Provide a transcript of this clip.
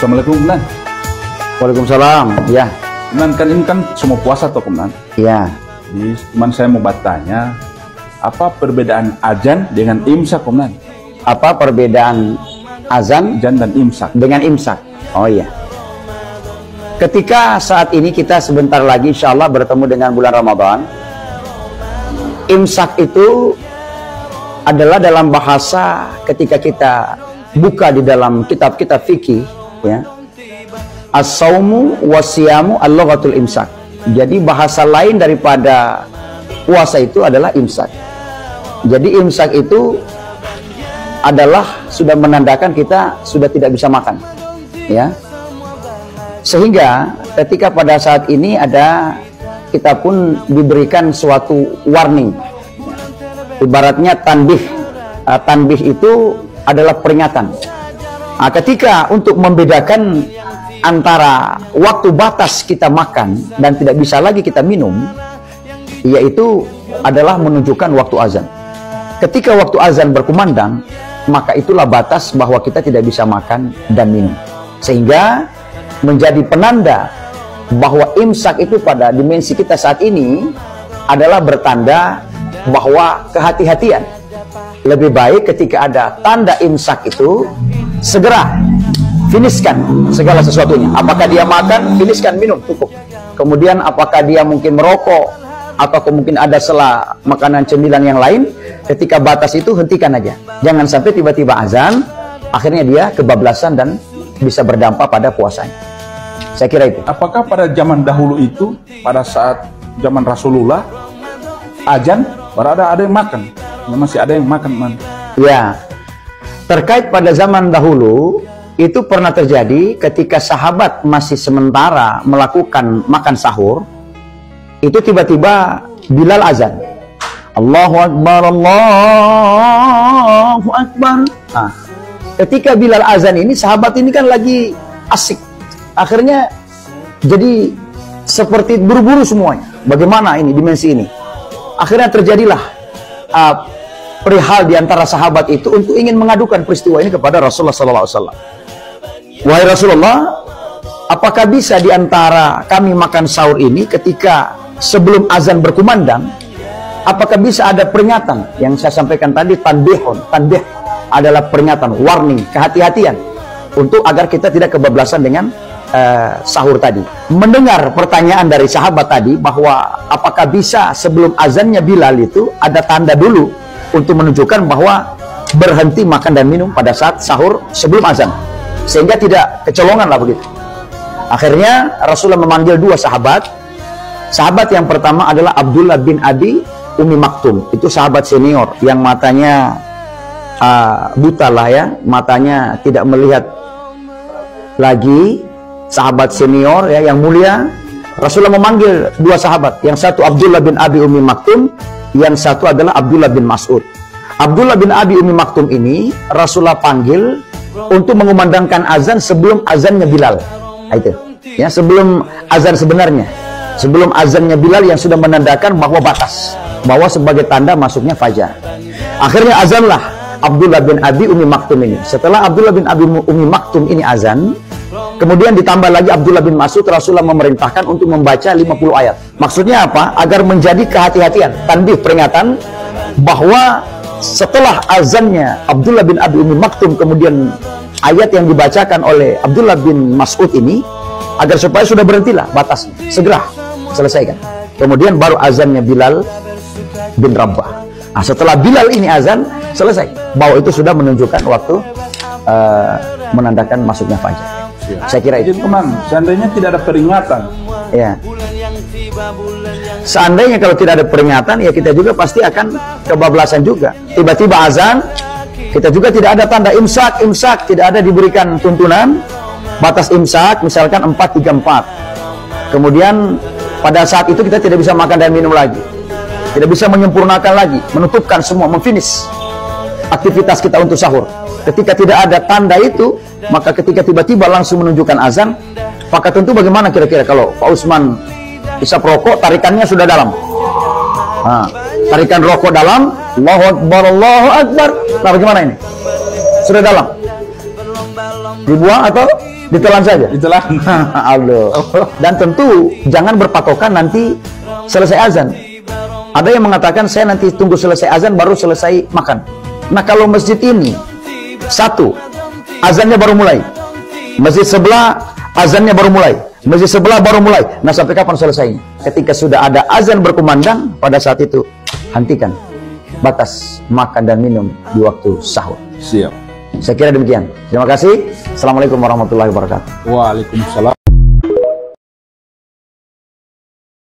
Assalamualaikum, Komandan. Waalaikumsalam. Ya. Komandan, kan ini kan semua puasa toh, Komandan. Ya. Jadi, cuman saya mau bertanya, apa perbedaan azan dengan imsak, Komandan? Apa perbedaan azan Azan dan imsak. dengan imsak? Oh iya. Ketika saat ini kita sebentar lagi insya Allah bertemu dengan bulan Ramadan, imsak itu adalah dalam bahasa ketika kita buka di dalam kitab-kitab fikih, ya, as-saumu wasiyamu al-lughatul imsak. Jadi bahasa lain daripada puasa itu adalah imsak. Jadi imsak itu adalah sudah menandakan kita sudah tidak bisa makan, ya. Sehingga ketika pada saat ini kita pun diberikan suatu warning, ibaratnya tanbih. Tanbih itu adalah peringatan. Nah, ketika untuk membedakan antara waktu batas kita makan dan tidak bisa lagi kita minum, yaitu adalah menunjukkan waktu azan. Ketika waktu azan berkumandang, maka itulah batas bahwa kita tidak bisa makan dan minum. Sehingga menjadi penanda bahwa imsak itu pada dimensi kita saat ini adalah bertanda bahwa kehati-hatian. Lebih baik ketika ada tanda imsak itu segera finishkan segala sesuatunya. Apakah dia makan, finishkan, minum, cukup. Kemudian apakah dia mungkin merokok atau mungkin ada sela makanan cemilan yang lain, ketika batas itu hentikan aja. Jangan sampai tiba-tiba azan, akhirnya dia kebablasan dan bisa berdampak pada puasanya. Saya kira itu. Apakah pada zaman dahulu itu, pada saat zaman Rasulullah, azan ada yang makan? Masih ada yang makan, man? Ya, terkait pada zaman dahulu itu pernah terjadi ketika sahabat masih sementara melakukan makan sahur, itu tiba-tiba Bilal azan, Allahu Akbar, Allahu Akbar. Nah, ketika Bilal azan ini, sahabat ini kan lagi asik, akhirnya jadi seperti buru-buru semuanya. Bagaimana ini dimensi ini? Akhirnya terjadilah perihal di antara sahabat itu untuk ingin mengadukan peristiwa ini kepada Rasulullah SAW. Wahai Rasulullah, apakah bisa di antara kami makan sahur ini ketika sebelum azan berkumandang, apakah bisa ada peringatan yang saya sampaikan tadi, tanbihun. Tanbih adalah peringatan, warning, kehati-hatian untuk agar kita tidak kebablasan dengan sahur tadi. Mendengar pertanyaan dari sahabat tadi bahwa apakah bisa sebelum azannya Bilal itu ada tanda dulu untuk menunjukkan bahwa berhenti makan dan minum pada saat sahur sebelum azan, sehingga tidak kecolongan lah begitu. Akhirnya Rasulullah memanggil dua sahabat. Sahabat yang pertama adalah Abdullah bin Abi Umi Maktum. Itu sahabat senior yang matanya buta lah ya, matanya tidak melihat lagi. Sahabat senior ya yang mulia. Rasulullah memanggil dua sahabat. Yang satu Abdullah bin Abi Umi Maktum, yang satu adalah Abdullah bin Mas'ud. Abdullah bin Abi Umi Maktum ini Rasulullah panggil untuk mengumandangkan azan sebelum azannya Bilal. Nah, itu ya, sebelum azan sebenarnya, sebelum azannya Bilal yang sudah menandakan bahwa batas, bahwa sebagai tanda masuknya fajar. Akhirnya azanlah Abdullah bin Abi Umi Maktum ini. Setelah Abdullah bin Abi Umi Maktum ini azan, kemudian ditambah lagi Abdullah bin Mas'ud, Rasulullah memerintahkan untuk membaca 50 ayat. Maksudnya apa? Agar menjadi kehati-hatian, tanbih, peringatan bahwa setelah azannya Abdullah bin Abi Umi Maktum, kemudian ayat yang dibacakan oleh Abdullah bin Mas'ud ini, agar supaya sudah berhentilah batasnya, segera selesaikan. Kemudian baru azannya Bilal bin Rabah. Nah, setelah Bilal ini azan, selesai. Bahwa itu sudah menunjukkan waktu menandakan masuknya fajar. Ya. Saya kira itu. Teman, seandainya tidak ada peringatan, Ya. Seandainya kalau tidak ada peringatan, ya kita juga pasti akan kebablasan juga. Tiba-tiba azan, kita juga tidak ada tanda imsak, tidak ada diberikan tuntunan batas imsak, misalkan 4:34. Kemudian pada saat itu kita tidak bisa makan dan minum lagi, tidak bisa menyempurnakan lagi, menutupkan semua, memfinish aktivitas kita untuk sahur. Ketika tidak ada tanda itu, maka ketika tiba-tiba langsung menunjukkan azan, maka tentu bagaimana kira-kira kalau Pak Usman isap rokok, tarikannya sudah dalam. Nah, tarikan rokok dalam, Allahu Akbar, Allahu Akbar. Nah, bagaimana ini? Sudah dalam. Dibuang atau ditelan saja? Ditelan. Aduh. Dan tentu jangan berpatokan nanti selesai azan. Ada yang mengatakan saya nanti tunggu selesai azan baru selesai makan. Nah kalau masjid ini satu azannya baru mulai, masjid sebelah azannya baru mulai, masjid sebelah baru mulai. Nah sampai kapan selesainya? Ketika sudah ada azan berkumandang, pada saat itu hentikan batas makan dan minum di waktu sahur. Siap. Saya kira demikian. Terima kasih. Assalamualaikum warahmatullahi wabarakatuh. Waalaikumsalam.